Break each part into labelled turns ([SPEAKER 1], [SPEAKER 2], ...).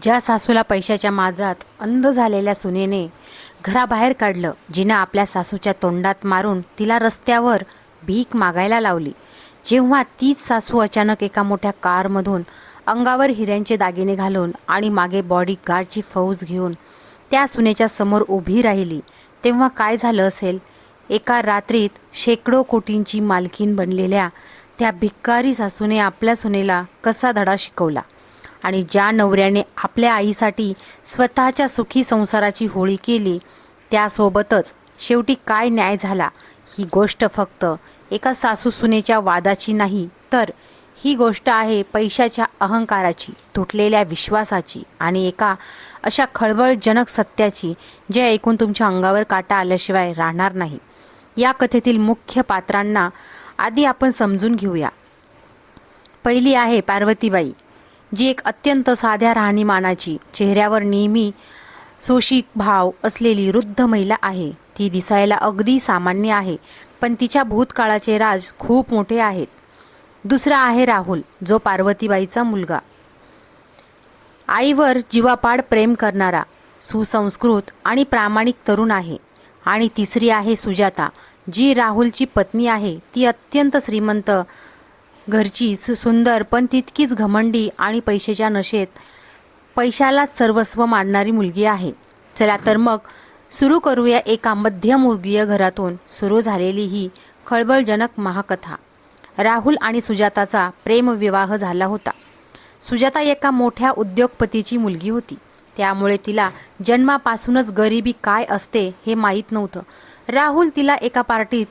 [SPEAKER 1] ज्या सासूला पैशाच्या माजात अंध झालेल्या सुनेने घराबाहेर काढलं, जिनं आपल्या सासूच्या तोंडात मारून तिला रस्त्यावर भीक मागायला लावली, जेव्हा तीच सासू अचानक एका मोठ्या कारमधून अंगावर हिऱ्यांचे दागिने घालून आणि मागे बॉडीगार्डची फौज घेऊन त्या सुनेच्या समोर उभी राहिली, तेव्हा काय झालं असेल? एका रात्रीत शेकडो कोटींची मालकीण बनलेल्या त्या भिकारी सासूने आपल्या सुनेला कसा धडा शिकवला आणि ज्या नवऱ्याने आपल्या आईसाठी स्वतःच्या सुखी संसाराची होळी केली, त्यासोबतच शेवटी काय न्याय झाला, ही गोष्ट फक्त एका सासू सुनेच्या वादाची नाही, तर ही गोष्ट आहे पैशाच्या अहंकाराची, तुटलेल्या विश्वासाची आणि एका अशा खळबळजनक सत्याची, जे ऐकून तुमच्या अंगावर काटा आल्याशिवाय राहणार नाही. या कथेतील मुख्य पात्रांना आधी आपण समजून घेऊया. पहिली आहे पार्वतीबाई, जी एक अत्यंत साध्या राहणीमानाची, चेहऱ्यावर नेहमी सोशिक भाव असलेली वृद्ध महिला आहे. ती दिसायला अगदी सामान्य आहे, पण तिच्या भूतकाळाचे राज खूप मोठे आहेत. दुसरा आहे राहुल, जो पार्वतीबाईचा मुलगा, आईवर जीवापाड प्रेम करणारा, सुसंस्कृत आणि प्रामाणिक तरुण आहे. आणि तिसरी आहे सुजाता, जी राहुलची पत्नी आहे. ती अत्यंत श्रीमंत घरची, सुंदर पण तितकीच घमंडी आणि पैशाच्या नशेत पैशालाच सर्वस्व मानणारी मुलगी आहे. चला तर मग सुरू करूया एका मध्यमवर्गीय घरातून सुरू झालेली ही खळबळजनक महाकथा. राहुल आणि सुजाताचा प्रेमविवाह झाला होता. सुजाता एका मोठ्या उद्योगपतीची मुलगी होती, त्यामुळे तिला जन्मापासूनच गरिबी काय असते हे माहीत नव्हतं. राहुल तिला एका पार्टीत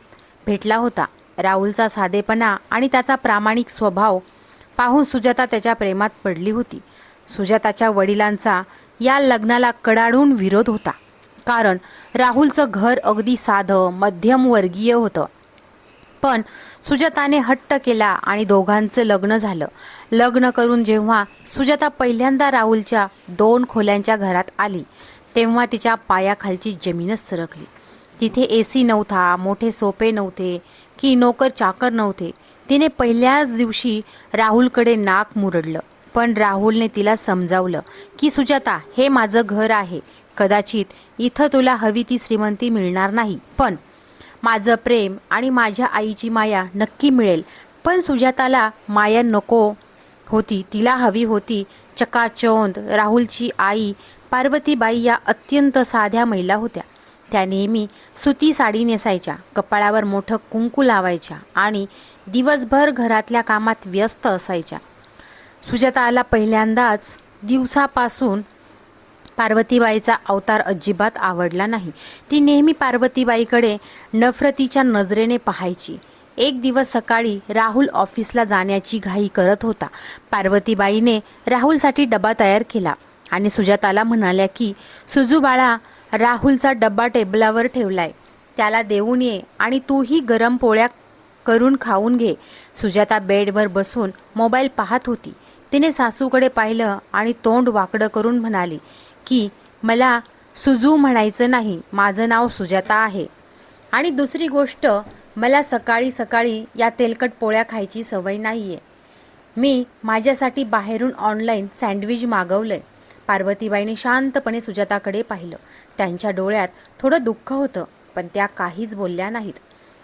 [SPEAKER 1] भेटला होता. राहुलचा साधेपणा आणि त्याचा प्रामाणिक स्वभाव पाहून सुजाता त्याच्या प्रेमात पडली होती. सुजाताच्या वडिलांचा या लग्नाला कडाडून विरोध होता, कारण राहुलचं घर अगदी साधं मध्यमवर्गीय होतं. पण सुजाताने हट्ट केला आणि दोघांचं लग्न झालं. लग्न करून जेव्हा सुजाता पहिल्यांदा राहुलच्या 2 खोल्यांच्या घरात आली, तेव्हा तिच्या पायाखालची जमीनच सरकली. तिथे AC नव्हता, मोठे सोफे नव्हते की नोकर चाकर नव्हते. तिने पहिल्याच दिवशी राहुलकडे नाक मुरडलं, पण राहुलने तिला समजावलं की सुजाता, हे माझं घर आहे. कदाचित इथं तुला हवी ती श्रीमंती मिळणार नाही, पण माझं प्रेम आणि माझ्या आईची माया नक्की मिळेल. पण सुजाताला माया नको होती, तिला हवी होती चकाचौंध. राहुलची आई पार्वतीबाई या अत्यंत साध्या महिला होत्या. त्या नेहमी सुती साडी नेसायच्या, कपाळावर मोठं कुंकू लावायच्या आणि दिवसभर घरातल्या कामात व्यस्त असायच्या. सुजाताला पहिल्यांदाच दिवसापासून पार्वतीबाईचा अवतार अजिबात आवडला नाही. ती नेहमी पार्वतीबाईकडे नफरतीच्या नजरेने पाहायची. एक दिवस सकाळी राहुल ऑफिसला जाण्याची घाई करत होता. पार्वतीबाईने राहुलसाठी डबा तयार केला आणि सुजाताला म्हणाल्या की, सुजू बाळा, राहुलचा डब्बा टेबलावर ठेवलाय, त्याला देऊन ये आणि तूही गरम पोळ्या करून खाऊन घे. सुजाता बेडवर बसून मोबाईल पाहत होती. तिने सासूकडे पाहिलं आणि तोंड वाकडं करून म्हणाली की, मला सुजू म्हणायचं नाही, माझं नाव सुजाता आहे. आणि दुसरी गोष्ट, मला सकाळी सकाळी या तेलकट पोळ्या खायची सवय नाहीये. मी माझ्यासाठी बाहेरून ऑनलाईन सँडविच मागवलंय. पार्वतीबाईने शांतपणे सुजाताकडे पाहिलं. त्यांच्या डोळ्यात थोडं दुःख होतं, पण त्या काहीच बोलल्या नाहीत.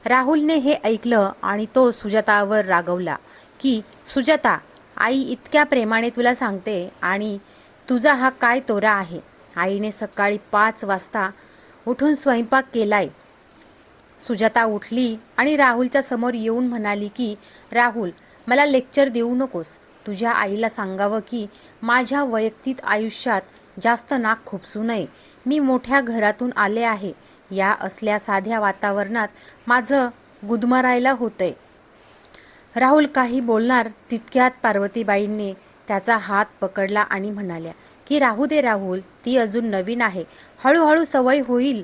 [SPEAKER 1] राहुलने हे ऐकलं आणि तो सुजातावर रागवला की, सुजाता, आई इतक्या प्रेमाने तुला सांगते आणि तुझा हा काय तोरा आहे? आईने सकाळी 5 वाजता उठून स्वयंपाक केलाय. सुजाता उठली आणि राहुलच्या समोर येऊन म्हणाली की, राहुल, मला लेक्चर देऊ नकोस. तुझ्या आईला सांगावं की माझ्या वैयक्तिक आयुष्यात जास्त नाक खुपसू नये. मी मोठ्या घरातून आले आहे. या असल्या साध्या वातावरणात माझं गुदमरायला होतंय. राहुल काही बोलणार तितक्यात पार्वतीबाईंनी त्याचा हात पकडला आणि म्हणाल्या की, राहू दे राहुल, ती अजून नवीन आहे, हळूहळू सवय होईल.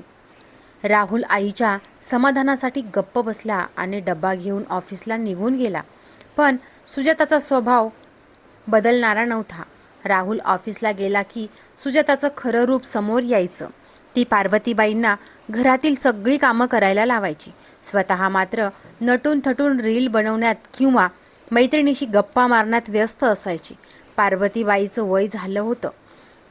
[SPEAKER 1] राहुल आईच्या समाधानासाठी गप्प बसला आणि डब्बा घेऊन ऑफिसला निघून गेला. पण सुजाताचा स्वभाव बदलणारा नव्हता. राहुल ऑफिसला गेला की सुजाताचं खरं रूप समोर यायचं. ती पार्वतीबाईंना घरातील सगळी कामं करायला लावायची, स्वतः मात्र नटून थटून रील बनवण्यात किंवा मैत्रिणीशी गप्पा मारण्यात व्यस्त असायची. पार्वतीबाईचं वय झालं होतं.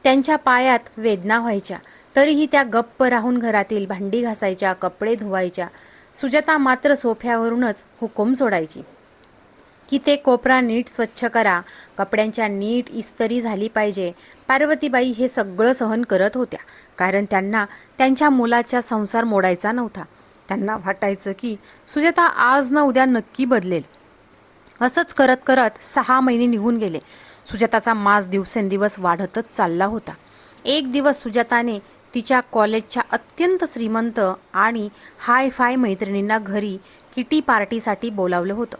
[SPEAKER 1] त्यांच्या पायात वेदना व्हायच्या, तरीही त्या गप्प राहून घरातील भांडी घासायच्या, कपडे धुवायच्या. सुजाता मात्र सोफ्यावरूनच हुकूम सोडायची की ते कोपरा नीट स्वच्छ करा, कपड्यांच्या नीट इस्त्री झाली पाहिजे. पार्वतीबाई हे सगळं सहन करत होत्या, कारण त्यांना त्यांच्या मुलाचा संसार मोडायचा नव्हता. त्यांना वाटायचं की सुजाता आज ना उद्या नक्की बदलेल. असंच करत करत 6 महिने निघून गेले. सुजाताचा माज दिवसेंदिवस वाढतच चालला होता. एक दिवस सुजाताने तिच्या कॉलेजच्या अत्यंत श्रीमंत आणि हाय फाय मैत्रिणींना घरी किटी पार्टीसाठी बोलावलं होतं.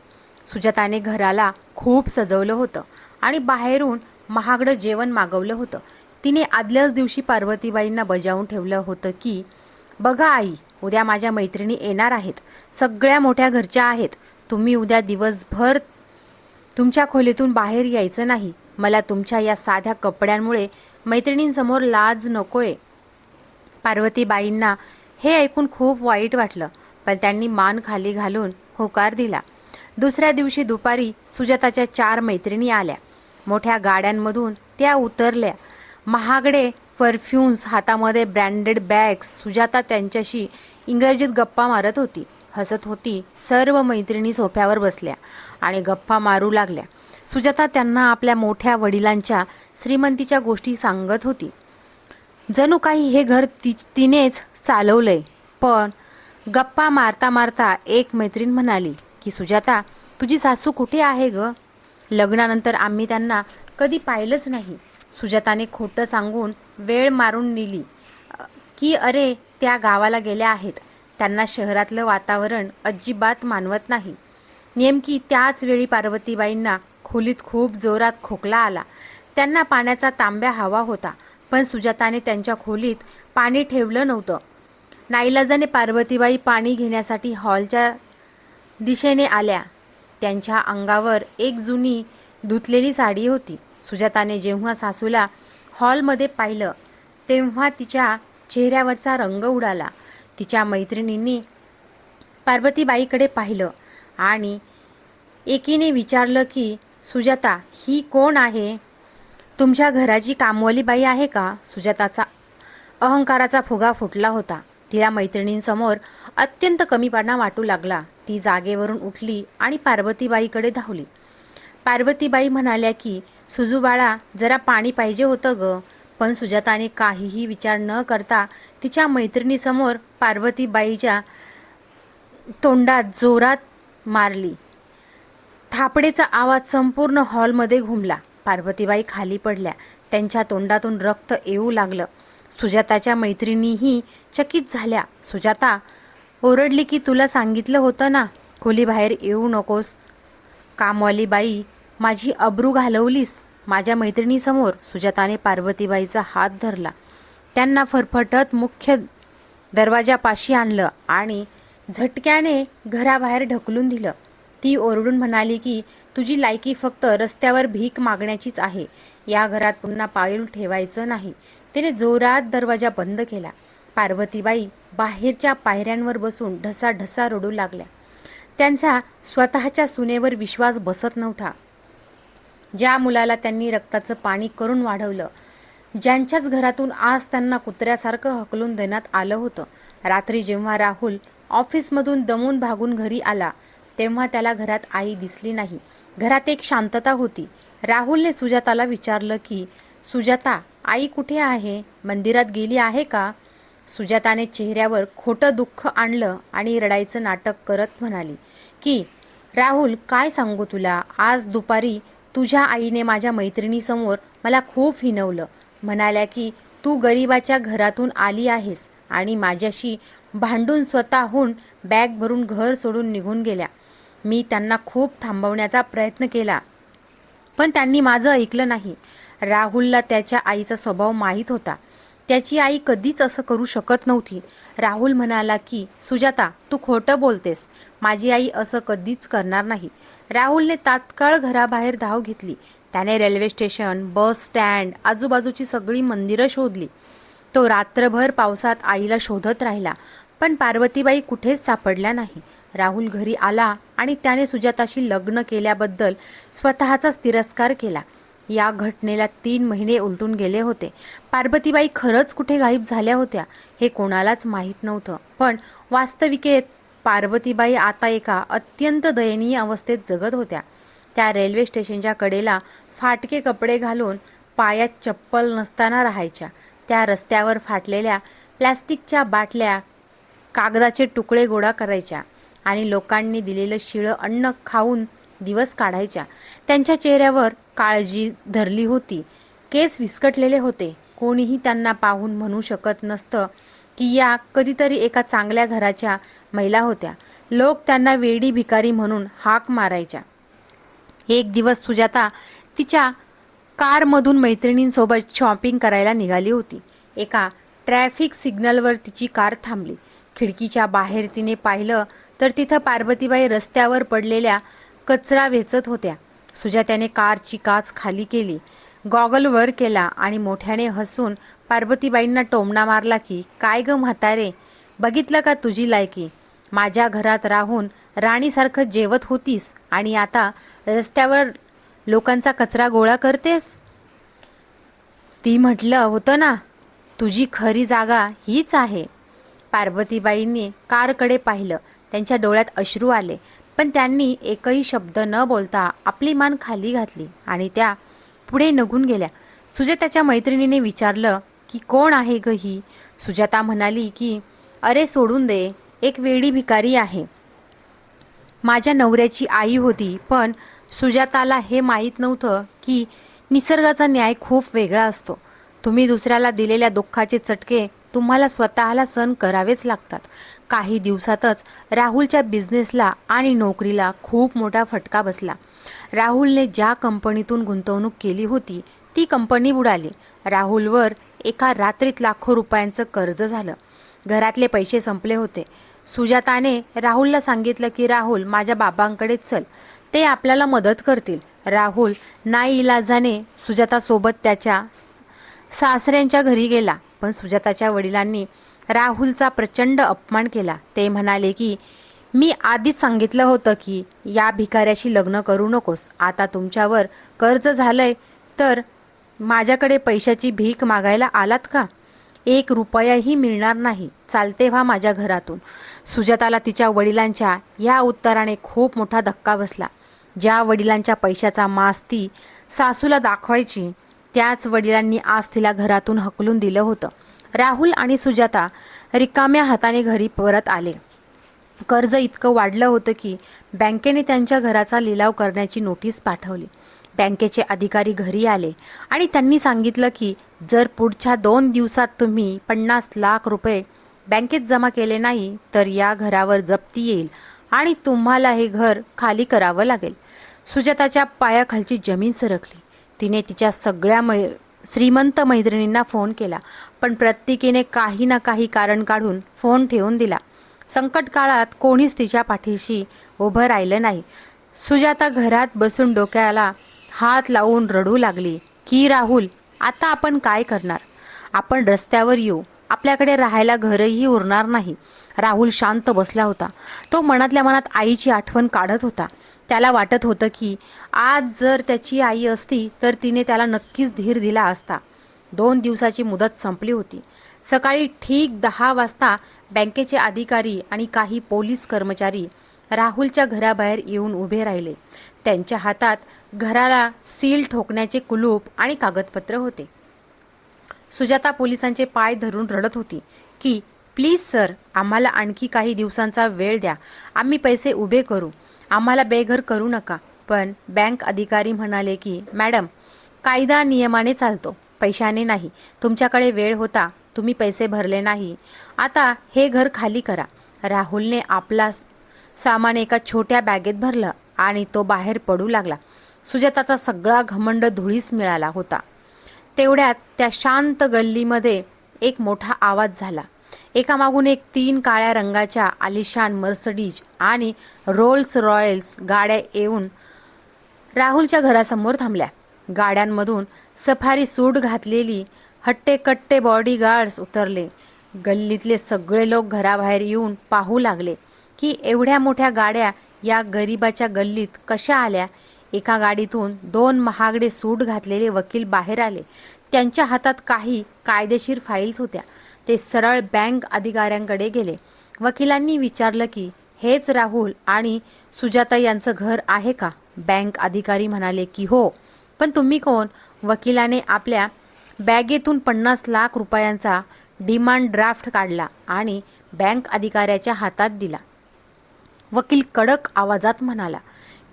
[SPEAKER 1] सुजाताने घराला खूप सजवलं होतं आणि बाहेरून महागडं जेवण मागवलं होतं. तिने आदल्याच दिवशी पार्वतीबाईंना बजावून ठेवलं होतं की बघा आई, उद्या माझ्या मैत्रिणी येणार आहेत, सगळ्या मोठ्या घरच्या आहेत. तुम्ही उद्या दिवसभर तुमच्या खोलीतून बाहेर यायचं नाही. मला तुमच्या या साध्या कपड्यांमुळे मैत्रिणींसमोर लाज नकोय. पार्वतीबाईंना हे ऐकून खूप वाईट वाटलं, पण त्यांनी मान खाली घालून होकार दिला. दुसऱ्या दिवशी दुपारी सुजाताच्या 4 मैत्रिणी आल्या. मोठ्या गाड्यांमधून त्या उतरल्या. महागडे परफ्यूम्स, हातामध्ये ब्रँडेड बॅग्स. सुजाता त्यांच्याशी इंग्रजीत गप्पा मारत होती, हसत होती. सर्व मैत्रिणी सोफ्यावर बसल्या आणि गप्पा मारू लागल्या. सुजाता त्यांना आपल्या मोठ्या वडिलांच्या श्रीमंतीच्या गोष्टी सांगत होती. जणू काही हे घर तिनेच चालवलंय. पण गप्पा मारता मारता एक मैत्रीण म्हणाली की सुजाता, तुझी सासू कुठे आहे ग? लग्नानंतर आम्ही त्यांना कधी पाहिलंच नाही. सुजाताने खोटं सांगून वेळ मारून नेली की अरे त्या गावाला गेल्या आहेत. त्यांना शहरातलं वातावरण अजिबात मानवत नाही. नेमकी त्याच वेळी पार्वतीबाईंना खोलीत खूप जोरात खोकला आला. त्यांना पाण्याचा तांब्या हवा होता, पण सुजाताने त्यांच्या खोलीत पाणी ठेवलं नव्हतं. नाईलाजाने पार्वतीबाई पाणी घेण्यासाठी हॉलच्या दिशेने आल्या. त्यांच्या अंगावर एक जुनी धुतलेली साडी होती. सुजाताने जेव्हा सासूला हॉलमध्ये पाहिलं तेव्हा तिच्या चेहऱ्यावरचा रंग उडाला. तिच्या मैत्रिणींनी पार्वतीबाईकडे पाहिलं आणि एकीने विचारलं की सुजाता, ही कोण आहे? तुमच्या घराची कामवाली बाई आहे का? सुजाताचा अहंकाराचा फुगा फुटला होता. तिला मैत्रिणींसमोर अत्यंत कमीपणा वाटू लागला. ती जागेवरून उठली आणि पार्वतीबाईकडे धावली. पार्वतीबाई म्हणाल्या की सुजू बाळा, जरा पाणी पाहिजे होतं ग. पण सुजाताने काहीही विचार न करता तिच्या मैत्रिणीसमोर पार्वतीबाईच्या तोंडात जोरात मारली. थापडेचा आवाज संपूर्ण हॉलमध्ये घुमला. पार्वतीबाई खाली पडल्या. त्यांच्या तोंडातून रक्त येऊ लागलं. सुजाताच्या मैत्रिणीही चकित झाल्या. सुजाता ओरडली की तुला सांगितलं होतं ना, खोलीबाहेर येऊ नकोस. कामवाली बाई, माझी अब्रू घालवलीस माझ्या मैत्रिणीसमोर. सुजाताने पार्वतीबाईचा हात धरला. त्यांना फरफटत मुख्य दरवाजापाशी आणलं आणि झटक्याने घराबाहेर ढकलून दिलं. ती ओरडून म्हणाली की तुझी लायकी फक्त रस्त्यावर भीक मागण्याचीच आहे. या घरात पुन्हा पाऊल ठेवायचं नाही. तिने जोरात दरवाजा बंद केला. पार्वतीबाई बाहेरच्या पायऱ्यांवर बसून ढसाढसा रडू लागल्या. त्यांचा स्वतःच्या सुनेवर विश्वास बसत नव्हता. ज्या मुलाला त्यांनी रक्ताचं पाणी करून वाढवलं, ज्यांच्याच घरातून आज त्यांना कुत्र्यासारखं हकलून देण्यात आलं होतं. रात्री जेव्हा राहुल ऑफिसमधून दमून भागून घरी आला तेव्हा त्याला घरात आई दिसली नाही. घरात एक शांतता होती. राहुलने सुजाताला विचारलं की सुजाता, आई कुठे आहे? मंदिरात गेली आहे का? सुजाताने चेहऱ्यावर खोटं दुःख आणलं आणि रडायचं नाटक करत म्हणाली की राहुल, काय सांगू तुला, आज दुपारी तुझ्या आईने माझ्या मैत्रिणीसमोर मला खूप हिणवलं. म्हणाल्या की तू गरिबाच्या घरातून आली आहेस आणि माझ्याशी भांडून स्वतःहून बॅग भरून घर सोडून निघून गेल्या. मी त्यांना खूप थांबवण्याचा प्रयत्न केला, पण त्यांनी माझं ऐकलं नाही. राहुलला त्याच्या आईचा स्वभाव माहीत होता. त्याची आई कधीच असं करू शकत नव्हती. राहुल म्हणाला की सुजाता, तू खोटं बोलतेस. माझी आई असं कधीच करणार नाही. राहुलने तात्काळ घराबाहेर धाव घेतली. त्याने रेल्वे स्टेशन, बस स्टँड, आजूबाजूची सगळी मंदिरं शोधली. तो रात्रभर पावसात आईला शोधत राहिला, पण पार्वतीबाई कुठेच सापडल्या नाही. राहुल घरी आला आणि त्याने सुजाताशी लग्न केल्याबद्दल स्वतःचाच तिरस्कार केला. या घटनेला 3 महिने उलटून गेले होते. पार्वतीबाई खरंच कुठे गायब झाल्या होत्या हे कोणालाच माहीत नव्हतं. पण वास्तविकेत पार्वतीबाई आता एका अत्यंत दयनीय अवस्थेत जगत होत्या. त्या रेल्वे स्टेशनच्या कडेला फाटके कपडे घालून पायात चप्पल नसताना राहायच्या. त्या रस्त्यावर फाटलेल्या प्लॅस्टिकच्या बाटल्या, कागदाचे तुकडे गोळा करायच्या आणि लोकांनी दिलेलं शिळं अन्न खाऊन दिवस काढायच्या. त्यांच्या चेहऱ्यावर काळजी धरली होती. केस विस्कटलेले होते. कोणीही त्यांना पाहून म्हणू शकत नसतं की या कधीतरी एका चांगल्या घराच्या महिला होत्या. लोक त्यांना वेडी भिकारी म्हणून हाक मारायच्या. एक दिवस सुजाता तिच्या कारमधून मैत्रिणींसोबत शॉपिंग करायला निघाली होती. एका ट्रॅफिक सिग्नलवर तिची कार थांबली. खिडकीच्या बाहेर तिने पाहिलं तर तिथं पार्वतीबाई रस्त्यावर पडलेल्या कचरा वेचत होत्या. सुजाताने कारची काच खाली केली, गॉगल वर केला आणि मोठ्याने हसून पार्वतीबाईंना टोमणा मारला की, काय ग म्हातारे, बघितलं का तुझी लायकी? माझ्या घरात राहून राणीसारखं जेवत होतीस आणि आता रस्त्यावर लोकांचा कचरा गोळा करतेस. ती म्हटलं होतं ना, तुझी खरी जागा हीच आहे. पार्वतीबाईंनी कारकडे पाहिलं. त्यांच्या डोळ्यात अश्रू आले, पण त्यांनी एकही शब्द न बोलता आपली मान खाली घातली आणि त्या पुढे निघून गेल्या. सुजाताच्या मैत्रिणीने विचारलं की, कोण आहे ग ही? सुजाता म्हणाली की, अरे सोडून दे, एक वेडी भिकारी आहे. माझ्या नवऱ्याची आई होती. पण सुजाताला हे माहीत नव्हतं की निसर्गाचा न्याय खूप वेगळा असतो. तुम्ही दुसऱ्याला दिलेल्या दुःखाचे चटके तुम्हाला स्वतःला सहन करावेच लागतात. काही दिवसातच राहुलच्या बिझनेसला आणि नोकरीला खूप मोठा फटका बसला. राहुलने ज्या कंपनीतून गुंतवणूक केली होती ती कंपनी बुडाली. राहुलवर एका रात्रीत लाखो रुपयांचं कर्ज झालं. घरातले पैसे संपले होते. सुजाताने राहुलला सांगितलं की, राहुल, माझ्या बाबांकडे चल, ते आपल्याला मदत करतील. राहुल नाईलाजाने सुजातासोबत त्याच्या सासऱ्यांच्या घरी गेला. पण सुजाताच्या वडिलांनी राहुलचा प्रचंड अपमान केला. ते म्हणाले की, मी आधीच सांगितलं होतं की या भिकाऱ्याशी लग्न करू नकोस. आता तुमच्यावर कर्ज झालंय तर माझ्याकडे पैशाची भीक मागायला आलात का? 1 रुपयाही मिळणार नाही. चालते व्हा माझ्या घरातून. सुजाताला तिच्या वडिलांच्या या उत्तराने खूप मोठा धक्का बसला. ज्या वडिलांच्या पैशाचा मास ती सासूला दाखवायची, त्याच वडिलांनी आज तिला घरातून हकलून दिलं होतं. राहुल आणि सुजाता रिकाम्या हाताने घरी परत आले. कर्ज इतकं वाढलं होतं की बँकेने त्यांच्या घराचा लिलाव करण्याची नोटीस पाठवली. बँकेचे अधिकारी घरी आले आणि त्यांनी सांगितलं की जर पुढच्या 2 दिवसात तुम्ही 50 लाख रुपये बँकेत जमा केले नाही तर या घरावर जप्ती येईल आणि तुम्हाला हे घर खाली करावं लागेल. सुजाताच्या पायाखालची जमीन सरकली. तिने तिच्या सगळ्या श्रीमंत मैत्रिणींना फोन केला, पण प्रत्येकीने काही ना काही कारण काढून फोन ठेवून दिला. संकट काळात कोणीच तिच्या पाठीशी उभं राहिलं नाही. सुजाता घरात बसून डोक्याला हात लावून रडू लागली की, राहुल, आता आपण काय करणार? आपण रस्त्यावर येऊ. आपल्याकडे राहायला घरही उरणार नाही. राहुल शांत बसला होता. तो मनातल्या मनात आईची आठवण काढत होता. त्याला वाटत होतं की आज जर त्याची आई असती तर तिने त्याला नक्कीच धीर दिला असता. 2 दिवसाची मुदत संपली होती. सकाळी ठीक 10 वाजता बँकेचे अधिकारी आणि काही पोलीस कर्मचारी राहुलच्या घराबाहेर येऊन उभे राहिले. त्यांच्या हातात घराला सील ठोकण्याचे कुलूप आणि कागदपत्र होते. सुजाता पोलिसांचे पाय धरून रडत होती की, प्लीज सर, आम्हाला आणखी काही दिवसांचा वेळ द्या. आम्ही पैसे उभे करू. आम्हाला बेघर करू नका. पण बँक अधिकारी म्हणाले की, मॅडम, कायदा नियमाने चालतो, पैशाने नाही. तुमच्याकडे वेळ होता, तुम्ही पैसे भरले नाही. आता हे घर खाली करा. राहुलने आपला सामान एका छोट्या बॅगेत भरलं आणि तो बाहेर पडू लागला. सुजाताचा सगळा घमंड धुळीस मिळाला होता. तेवढ्यात त्या शांत गल्लीमध्ये एक मोठा आवाज झाला. एकामागून एक 3 काळ्या रंगाच्या आलिशान मर्सडीज आणि रोल्स रॉयल्स गाड्या येऊन राहुलच्या घरासमोर थांबल्या. गाड्यांमधून सफारी सूट घातलेली हट्टेकट्टे बॉडीगार्ड्स उतरले. गल्लीतले सगळे लोक घराबाहेर येऊन पाहू लागले की एवढ्या मोठ्या गाड्या या गरिबाच्या गल्लीत कशा आल्या. एका गाडीतून 2 महागडे सूट घातलेले वकील बाहेर आले. त्यांच्या हातात काही कायदेशीर फाईल्स होत्या. ते सरळ बँक अधिकाऱ्यांकडे गेले. वकिलांनी विचारलं की हेच राहुल आणि सुजाता यांचं घर आहे का? बँक अधिकारी म्हणाले की हो. पण तुम्ही कोण? वकिलाने आपल्या बॅगेतून 50 लाख रुपयांचा डिमांड ड्राफ्ट काढला आणि बँक अधिकाऱ्याच्या हातात दिला. वकील कडक आवाजात म्हणाला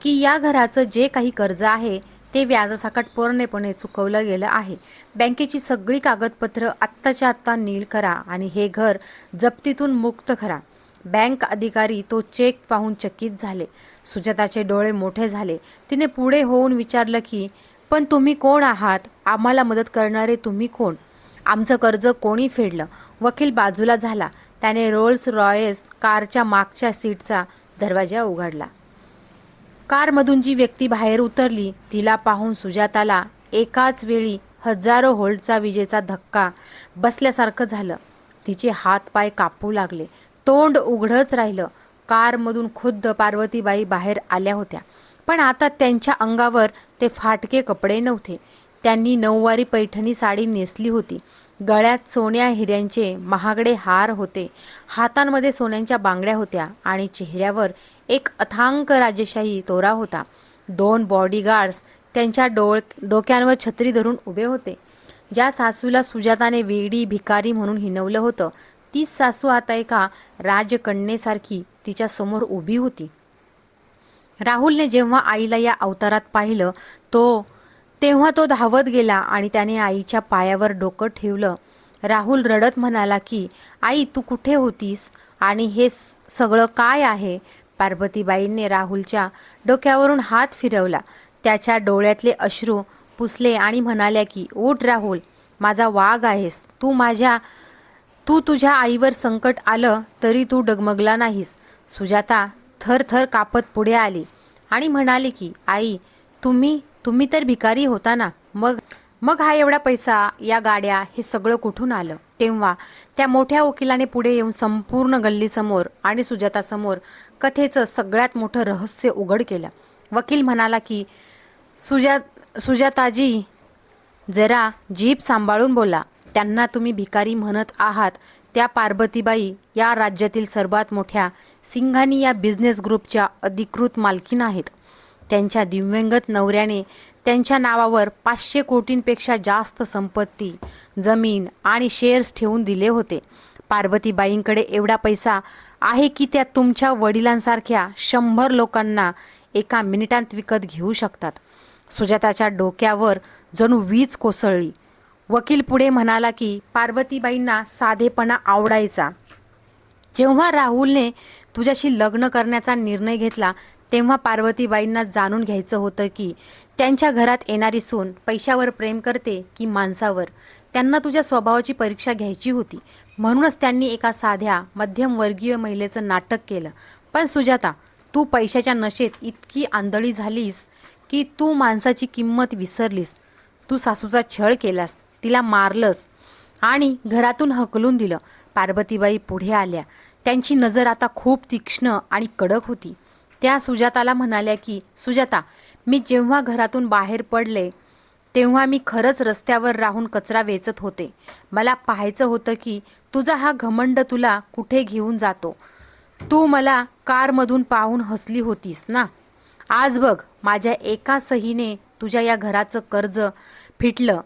[SPEAKER 1] की या घराचं जे काही कर्ज आहे ते व्याजासकट पूर्णपणे चुकवलं गेलं आहे. बँकेची सगळी कागदपत्र आत्ताच्या आत्ता नील करा आणि हे घर जप्तीतून मुक्त करा. बँक अधिकारी तो चेक पाहून चकित झाले. सुजाताचे डोळे मोठे झाले. तिने पुढे होऊन विचारलं की पण तुम्ही कोण आहात? आम्हाला मदत करणारे तुम्ही कोण? आमचं कर्ज कोणी फेडलं? वकील बाजूला झाला. त्याने रोल्स रॉयस कारच्या मागच्या सीटचा दरवाजा उघडला. कारमधून जी व्यक्ती बाहेर उतरली तिला पाहून सुजाताला एकाच वेळी हजारो व्होल्टचा विजेचा धक्का बसल्यासारखं झालं. तिचे हातपाय कापू लागले. तोंड उघडच राहिलं. कारमधून खुद्द पार्वतीबाई बाहेर आल्या होत्या. पण आता त्यांच्या अंगावर ते फाटके कपडे नव्हते. त्यांनी नऊवारी पैठणी साडी नेसली होती. गळ्यात सोन्या हिऱ्यांचे महागडे हार होते. हातांमध्ये सोन्यांच्या बांगड्या होत्या आणि चेहऱ्यावर एक अथांग राजेशाही तोरा होता. 2 बॉडीगार्ड्स त्यांच्या डोक्यांवर छत्री धरून उभे होते. ज्या सासूला सुजाताने वेडी भिकारी म्हणून हिणवलं होतं तीच सासू आता एका राजकन्येसारखी तिच्या समोर उभी होती. राहुलने जेव्हा आईला या अवतारात पाहिलं तेव्हा तो धावत गेला आणि त्याने आईच्या पायावर डोकं ठेवलं. राहुल रडत म्हणाला की आई तू कुठे होतीस आणि हे सगळं काय आहे? पार्वतीबाईंनी राहुलच्या डोक्यावरून हात फिरवला. त्याच्या डोळ्यातले अश्रू पुसले आणि म्हणाल्या की उठ राहुल, माझा वाघ आहेस तू तुझ्या आईवर संकट आलं तरी तू डगमगला नाहीस. सुजाता थरथर कापत पुढे आली आणि म्हणाली की आई तुम्ही तर भिकारी होता ना, मग हा एवढा पैसा, या गाड्या, हे सगळं कुठून आलं? तेव्हा त्या मोठ्या वकिलाने पुढे येऊन संपूर्ण गल्लीसमोर आणि सुजातासमोर कथेचं सगळ्यात मोठं रहस्य उघड केलं. वकील म्हणाला की सुजाताजी जरा जीभ सांभाळून बोला. त्यांना तुम्ही भिकारी म्हणत आहात त्या पार्वतीबाई या राज्यातील सर्वात मोठ्या सिंघानी या बिझनेस ग्रुपच्या अधिकृत मालकीण आहेत. त्यांच्या दिव्यंगत नवऱ्याने त्यांच्या नावावर 500 कोटींपेक्षा जास्त संपत्ती, जमीन आणि शेअर्स ठेवून दिले होते. पार्वतीबाईंकडे एवढा पैसा आहे की त्या तुमच्या वडिलांसारख्या 100 लोकांना एका मिनिटात विकत घेऊ शकतात. सुजाताच्या डोक्यावर जणू वीज कोसळली. वकील पुढे म्हणाला की पार्वतीबाईंना साधेपणा आवडायचा. जेव्हा राहुलने तुझ्याशी लग्न करण्याचा निर्णय घेतला तेव्हा पार्वतीबाईंना जाणून घ्यायचं होतं की त्यांच्या घरात येणारी सून पैशावर प्रेम करते की माणसावर. त्यांना तुझ्या स्वभावाची परीक्षा घ्यायची होती. म्हणूनच त्यांनी एका साध्या मध्यमवर्गीय महिलेचं नाटक केलं. पण सुजाता, तू पैशाच्या नशेत इतकी आंधळी झालीस की तू माणसाची किंमत विसरलीस. तू सासूचा छळ केलास, तिला मारलंस आणि घरातून हकलून दिलं. पार्वतीबाई पुढे आल्या. त्यांची नजर आता खूप तीक्ष्ण आणि कडक होती. त्या सुजाताला म्हणाल्या की सुजाता, मी जेव्हा घरातून बाहेर पडले तेव्हा मी खरंच रस्त्यावर राहून कचरा वेचत होते. मला पाहायचं होतं की तुझा हा घमंड तुला कुठे घेऊन जातो. तू मला कारमधून पाहून हसली होतीस ना. आज बघ, माझ्या एका सहीने तुझ्या या घराचं कर्ज फिटलं.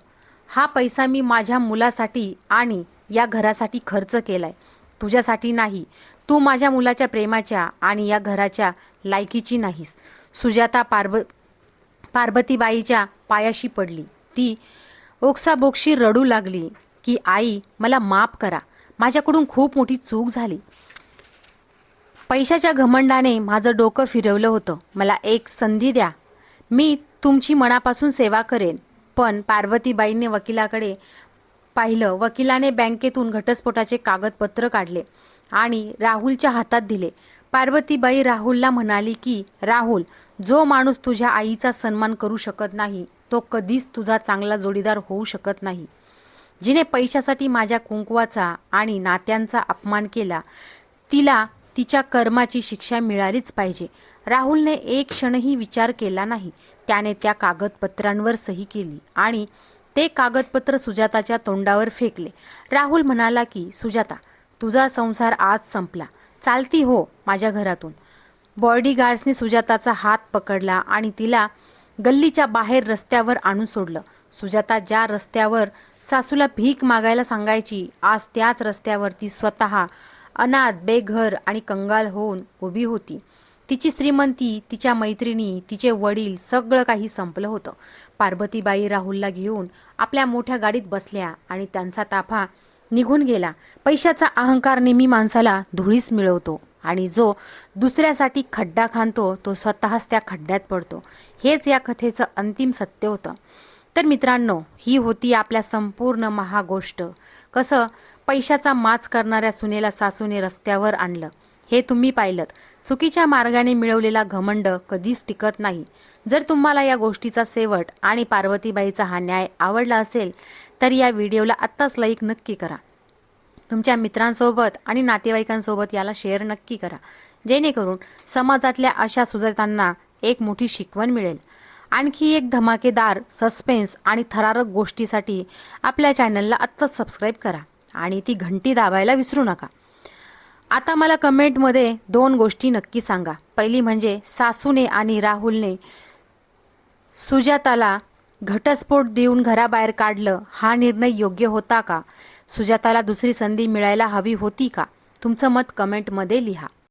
[SPEAKER 1] हा पैसा मी माझ्या मुलासाठी आणि या घरासाठी खर्च केलाय, तुझ्यासाठी नाही. तू माझ्या मुलाच्या प्रेमाच्या आणि या घराच्या लायकीची नाहीस. सुजाता पार्वतीबाईच्या पायाशी पडली. ती ओक्साबोक्शी रडू लागली की आई, मला माफ करा. माझ्याकडून खूप मोठी चूक झाली. पैशाच्या घमंडाने माझं डोकं फिरवलं होतं. मला एक संधी द्या. मी तुमची मनापासून सेवा करेन. पण पार्वतीबाईंनी वकिलाकडे पाहिलं. वकिलाने बँकेतून घटस्फोटाचे कागदपत्र काढले आणि राहुलच्या हातात दिले. पार्वतीबाई राहुलला म्हणाली की राहुल, जो माणूस तुझ्या आईचा सन्मान करू शकत नाही तो कधीच तुझा चांगला जोडीदार होऊ शकत नाही. जिने पैशासाठी माझ्या कुंकवाचा आणि नात्यांचा अपमान केला तिला तिच्या कर्माची शिक्षा मिळालीच पाहिजे. राहुलने एक क्षणही विचार केला नाही. त्याने त्या कागदपत्रांवर सही केली आणि ते कागदपत्र सुजाताच्या तोंडावर फेकले. राहुल म्हणाला की, सुजाता, तुझा संसार आज संपला. चालती हो माझ्या घरातून. बॉडीगार्ड्सने सुजाताचा हात पकडला आणि तिला गल्लीच्या बाहेर रस्त्यावर आणून सोडलं. सुजाता ज्या रस्त्यावर सासूला भीक मागायला सांगायची, आज त्याच रस्त्यावर ती स्वतः अनाथ, बेघर आणि कंगाल होऊन उभी होती. तिची श्रीमंती, तिच्या मैत्रिणी, तिचे वडील, सगळं काही संपलं होतं. पार्वतीबाई राहुलला घेऊन आपल्या मोठ्या गाडीत बसल्या आणि त्यांचा ताफा निघून गेला. पैशाचा अहंकार नेहमी माणसाला धुळीस मिळवतो आणि जो दुसऱ्यासाठी खड्डा खांदतो तो स्वतःच त्या खड्ड्यात पडतो. हेच या कथेचं अंतिम सत्य होतं. तर मित्रांनो, ही होती आपल्या संपूर्ण महागोष्ट. कसं पैशाचा माच करणाऱ्या सुनेला सासूने रस्त्यावर आणलं हे तुम्ही पाहिलं. चुकीच्या मार्गाने मिळवलेला घमंड कधीच टिकत नाही. जर तुम्हाला या गोष्टीचा शेवट आणि पार्वतीबाईचा हा न्याय आवडला असेल तर या व्हिडिओला आत्ताच लाईक नक्की करा. तुमच्या मित्रांसोबत आणि नातेवाईकांसोबत याला शेअर नक्की करा, जेणेकरून समाजातल्या अशा सुजातांना एक मोठी शिकवण मिळेल. आणखी एक धमाकेदार सस्पेन्स आणि थरारक गोष्टीसाठी आपल्या चॅनलला आत्ताच सबस्क्राईब करा आणि ती घंटी दाबायला विसरू नका. आता मला कमेंटमध्ये 2 गोष्टी नक्की सांगा. पहिली म्हणजे सासूने आणि राहुलने सुजाताला घटस्फोट देऊन घराबाहेर काढलं, हा निर्णय योग्य होता का? सुजाताला दुसरी संधी मिळायला हवी होती का? तुमचं मत कमेंटमध्ये लिहा.